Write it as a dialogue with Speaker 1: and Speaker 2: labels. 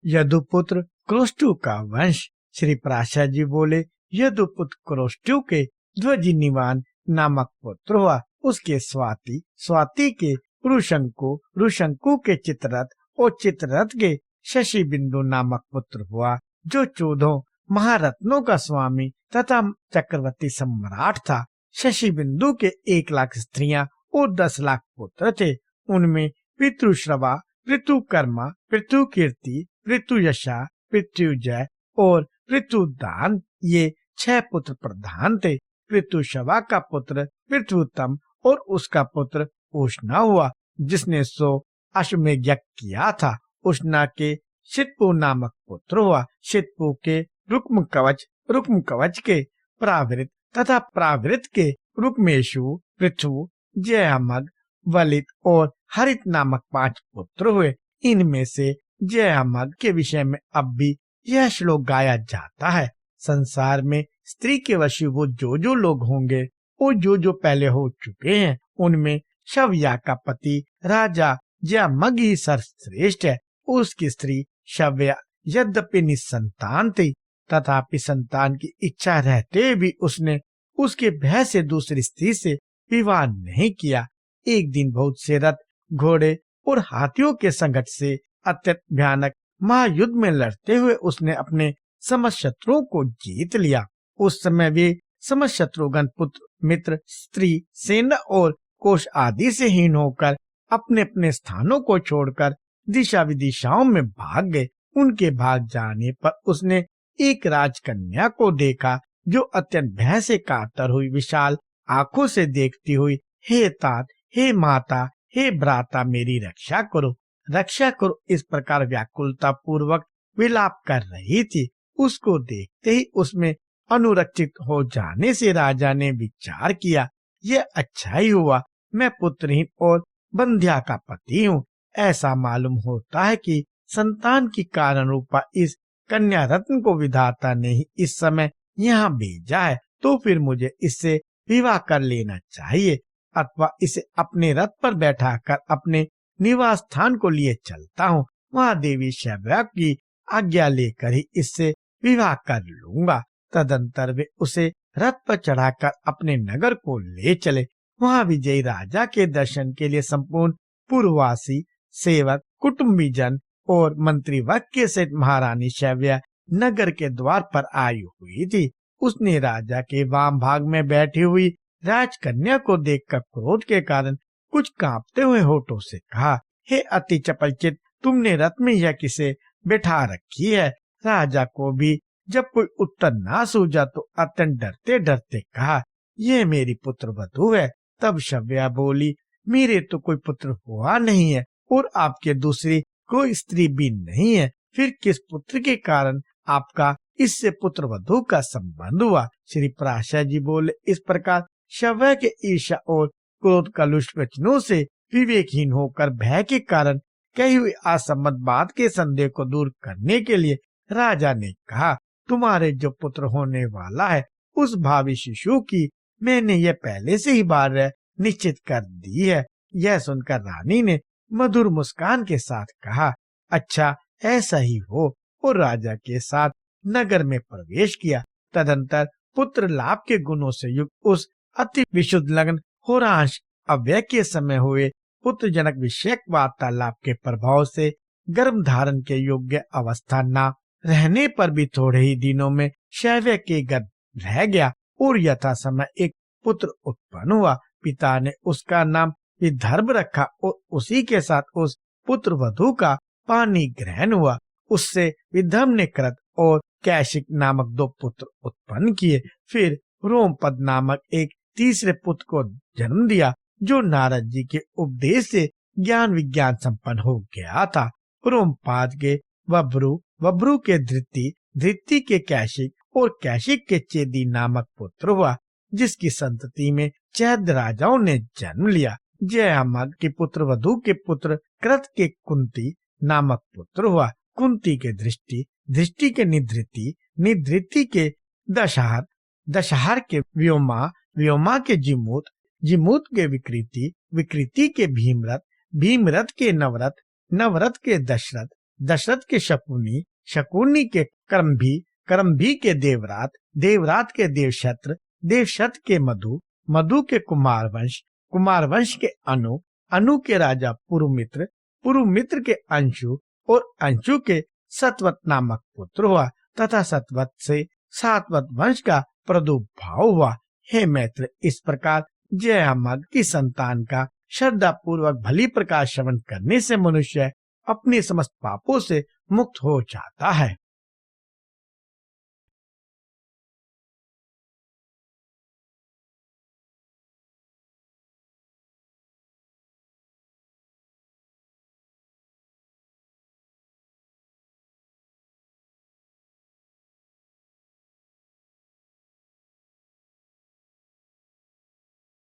Speaker 1: यदुपुत्र क्रोष्टु का वंश। श्री प्राशा जी बोले, यदुपुत्र क्रोष्टु के ध्वजिनिवान नामक पुत्र हुआ। उसके स्वाति, स्वाति के ऋशंकु, ऋशंकु के चित्ररथ और चित्ररथ के शशि बिंदु नामक पुत्र हुआ, जो 14 महारत्नों का स्वामी तथा चक्रवर्ती सम्राट था। शशि बिंदु के 1 लाख स्त्रियां और 10 लाख पुत्र थे। उनमें पितृश्रवा, पितृकर्मा, पितृकीर्ति, पितृयशा, पितृजय और पितृदान, ये 6 पुत्र प्रधान थे। पितृश्रवा का पुत्र पितृतम और उसका पुत्र उष्णा हुआ, जिसने 100 अश्वमेध यज्ञ किया था। उष्णा के शितपु नामक पुत्र हुआ। शितपु के रुक्म कवच के प्रावृत तथा प्रावृत के रुक्मेशु, पृथु, जयमग, वलित और हरित नामक 5 पुत्र हुए। इनमें से जयमग के विषय में अब भी यह श्लोक गाया जाता है। संसार में स्त्री के वशीभूत जो लोग होंगे और जो पहले हो चुके हैं, उनमें शव्या का पति राजा जयमग ही सर्वश्रेष्ठ है। उसकी स्त्री शव्या यद्यपि निसंतान थी, तथापि संतान की इच्छा रहते भी उसने उसके भय से दूसरी स्त्री से विवाह नहीं किया। एक दिन बहुत से रथ, घोड़े और हाथियों के संकट से अत्यंत भयानक महायुद्ध में लड़ते हुए उसने अपने समस्त शत्रुओं को जीत लिया। उस समय वे समस्त शत्रुघ्न पुत्र, मित्र, स्त्री, सेना और कोष आदि से हीन होकर अपने अपने स्थानों को छोड़कर दिशा विदिशाओं में भाग गए। उनके भाग जाने पर उसने एक राजकन्या को देखा, जो अत्यंत भय से कातर हुई विशाल आंखों से देखती हुई, हे तात, हे माता, हे भ्राता, मेरी रक्षा करो, रक्षा करो, इस प्रकार व्याकुलता पूर्वक विलाप कर रही थी। उसको देखते ही उसमें अनुरक्षित हो जाने से राजा ने विचार किया, यह अच्छा ही हुआ, मैं पुत्रहीन और बंध्या का पति हूँ। ऐसा मालूम होता है कि संतान की कारण रूपा इस कन्या रत्न को विधाता ने ही इस समय यहाँ भेजा है, तो फिर मुझे इससे विवाह कर लेना चाहिए, अथवा इसे अपने रथ पर बैठाकर अपने निवास स्थान को लिए चलता हूँ। वहाँ देवी शव्या की आज्ञा लेकर ही इससे विवाह कर लूंगा। तदंतर वे उसे रथ पर चढ़ाकर अपने नगर को ले चले। वहाँ विजयी राजा के दर्शन के लिए संपूर्ण पूर्ववासी, सेवक, कुटुंबीजन और मंत्री वर्ग के सहित महारानी शव्या नगर के द्वार पर आई हुई थी। उसने राजा के वाम भाग में बैठी हुई राजकन्या को देखकर क्रोध के कारण कुछ कांपते हुए होठों से कहा, हे अति चपलचित, तुमने रथ में यह किसे बैठा रखी है? राजा को भी जब कोई उत्तर ना सूझा तो अत्यंत डरते डरते कहा, यह मेरी पुत्र वधू है। तब शव्या बोली, मेरे तो कोई पुत्र हुआ नहीं है और आपके दूसरी कोई स्त्री भी नहीं है, फिर किस पुत्र के कारण आपका इससे पुत्र वधू का संबंध हुआ? श्री प्राशा जी बोले, इस प्रकार शव्या के ईर्ष्या और क्रोध कलुष वचनों से विवेकहीन होकर भय के कारण कही हुई असम्मत बात के संदेह को दूर करने के लिए राजा ने कहा, तुम्हारे जो पुत्र होने वाला है उस भावी शिशु की मैंने यह पहले से ही बार निश्चित कर दी है। यह सुनकर रानी ने मधुर मुस्कान के साथ कहा, अच्छा ऐसा ही हो, और राजा के साथ नगर में प्रवेश किया। तदंतर पुत्र लाभ के गुणों से युक्त उस अति विशुद्ध लग्न होरांश अव्यय के समय हुए पुत्र जनक विषयक वार्तालाप के प्रभाव से गर्भ धारण के योग्य अवस्था न रहने पर भी थोड़े ही दिनों में शैव्य के गर्भ रह गया और यथा समय एक पुत्र उत्पन्न हुआ। पिता ने उसका नाम विदर्भ रखा और उसी के साथ उस पुत्र वधू का पानी ग्रहण हुआ। उससे विदर्भ ने कृत और कैशिक नामक 2 पुत्र उत्पन्न किए। फिर रोमपद नामक एक तीसरे पुत्र को जन्म दिया, जो नारद जी के उपदेश से ज्ञान विज्ञान संपन्न हो गया था। रोमपाद के वब्रु, वब्रु के धृति, धृति के कैशिक और कैशिक के चेदी नामक पुत्र हुआ, जिसकी संतति में चैद राजाओं ने जन्म लिया। जयमग के पुत्र वधु के पुत्र कृत के कुंती नामक पुत्र हुआ। कुंती के दृष्टि, दृष्टि के निधृति, निधृति के दशहर, दशहर के व्योमा, व्योमा के जिमूत, जिमूत के विकृति, विकृति के भीमरथ, भीमरथ के नवरथ, नवरथ के दशरथ, दशरथ के शकुनी, शकुनी के करम्भी, करम्भी के देवरात, देवरात के देवशत्र, देवशत्र के मधु, मधु के कुमार वंश, कुमार वंश के अनु, अनु के राजा पुरुमित्र, पुरुमित्र के अंशु और अंशु के सतवत नामक पुत्र हुआ तथा सतवत से सातवत वंश का प्रादुर्भाव हुआ। हे मैत्र, इस प्रकार जयामग की संतान का श्रद्धा पूर्वक भली प्रकार श्रवण करने से मनुष्य अपने समस्त पापों से मुक्त हो जाता है।